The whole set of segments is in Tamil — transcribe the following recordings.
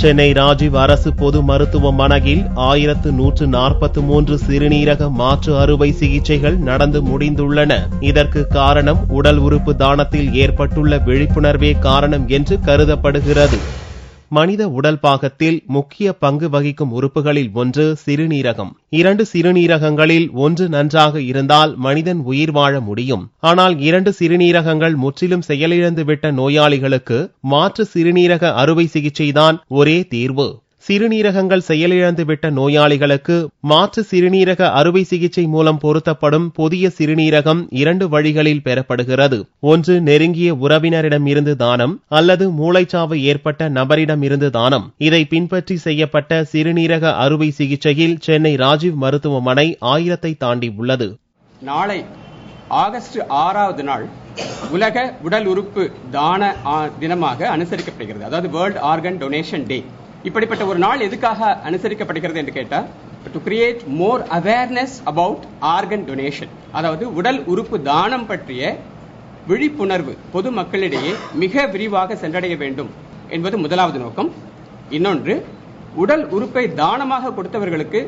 சென்னை ராஜீவ் அரசு பொது மருத்துவமனையில் 1143 சிறுநீரக மாற்று அறுவை சிகிச்சைகள் நடந்து முடிந்துள்ளன. இதற்கு காரணம் உடல் உறுப்பு தானத்தில் ஏற்பட்டுள்ள விழிப்புணர்வே காரணம் என்று கருதப்படுகிறது. மனித உடல் பாகத்தில் முக்கிய பங்கு வகிக்கும் உறுப்புகளில் ஒன்று சிறுநீரகம். 2 சிறுநீரகங்களில் ஒன்று நன்றாக இருந்தால் மனிதன் உயிர் வாழ முடியும். ஆனால் 2 சிறுநீரகங்கள் முற்றிலும் செயலிழந்துவிட்ட நோயாளிகளுக்கு மாற்று சிறுநீரக அறுவை சிகிச்சைதான் ஒரே தீர்வு. சிறுநீரகங்கள் செயலிழந்துவிட்ட நோயாளிகளுக்கு மாற்று சிறுநீரக அறுவை சிகிச்சை மூலம் பொருத்தப்படும் புதிய சிறுநீரகம் 2 வழிகளில் பெறப்படுகிறது. ஒன்று நெருங்கிய உறவினரிடம் இருந்து தானம் அல்லது மூளைச்சாவு ஏற்பட்ட நபரிடம் இருந்து தானம். இதை பின்பற்றி செய்யப்பட்ட சிறுநீரக அறுவை சிகிச்சையில் சென்னை ராஜீவ் மருத்துவமனை 1000 தாண்டி உள்ளது. நாளை ஆகஸ்ட் 6வது நாள் உலக உடல் உறுப்பு தான தினமாக அனுசரிக்கப்படுகிறது. அதாவது வேர்ல்ட் ஆர்கன் டொனேஷன் டே. இப்படிப்பட்ட ஒரு நாள் எதுக்காக அனுசரிக்கப்படுகிறது என்று கேட்டால், to create more awareness about organ donation, அதாவது உடல் உறுப்பு தானம் பற்றிய விழிப்புணர்வு பொது மக்களிடையே மிக விரிவாக சென்றடைய வேண்டும் என்பது முதலாவது நோக்கம். இன்னொன்று, உடல் உறுப்பை தானமாக கொடுத்தவர்களுக்கு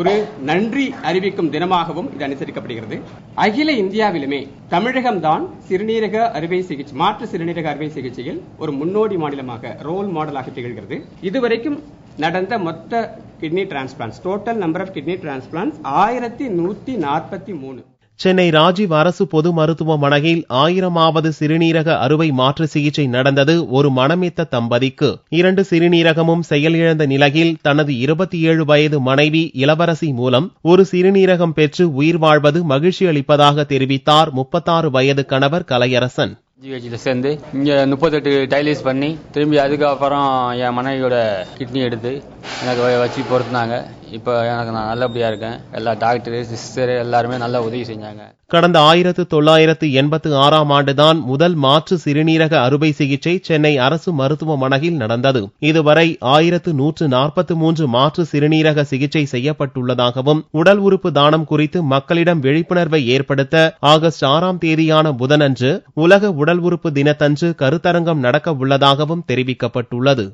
ஒரு நன்றி அறிவிக்கும் தினமாகவும் இது அனுசரிக்கப்படுகிறது. அகில இந்தியாவிலுமே தமிழகம்தான் சிறுநீரக அறுவை சிகிச்சை, மாற்று சிறுநீரக அறுவை சிகிச்சையில் ஒரு முன்னோடி மாநிலமாக, ரோல் மாடலாக திகழ்கிறது. இதுவரைக்கும் நடந்த மொத்த kidney transplants, total number of kidney transplants 1143. Chennai Rajiv அரசு பொது மருத்துவமனையில் 1000வது சிறுநீரக அறுவை மாற்று சிகிச்சை நடந்தது ஒரு மனமித்த தம்பதிக்கு. 2 சிறுநீரகமும் செயலிழந்த நிலையில் தனது 27 வயது மனைவி இளவரசி மூலம் ஒரு சிறுநீரகம் பெற்று உயிர் வாழ்வது மகிழ்ச்சி அளிப்பதாக தெரிவித்தார் 36 வயது கணவர் கலையரசன். ஜிஹெச்ல சேர்ந்து இங்க 38 டைலிஸ் பண்ணி திரும்பி அதுக்கப்புறம் என் மனைவியோட கிட்னி எடுத்து எனக்கு வச்சு பொறுத்துனாங்க. இப்போ எனக்கு நான் நல்லபடியா இருக்கேன். எல்லா டாக்டர், சிஸ்டர் எல்லாருமே நல்லா உதவி செஞ்சாங்க. கடந்த 1986ஆம் ஆண்டுதான் முதல் மாற்று சிறுநீரக அறுவை சிகிச்சை சென்னை அரசு மருத்துவமனையில் நடந்தது. இதுவரை 1143 மாற்று சிறுநீரக சிகிச்சை செய்யப்பட்டுள்ளதாகவும், உடல் உறுப்பு தானம் குறித்து மக்களிடம் விழிப்புணர்வை ஏற்படுத்த ஆகஸ்ட் 6ஆம் தேதியான புதனன்று உலக உடல் உறுப்பு தினத்தன்று கருத்தரங்கம் நடக்க உள்ளதாகவும் தெரிவிக்கப்பட்டுள்ளது.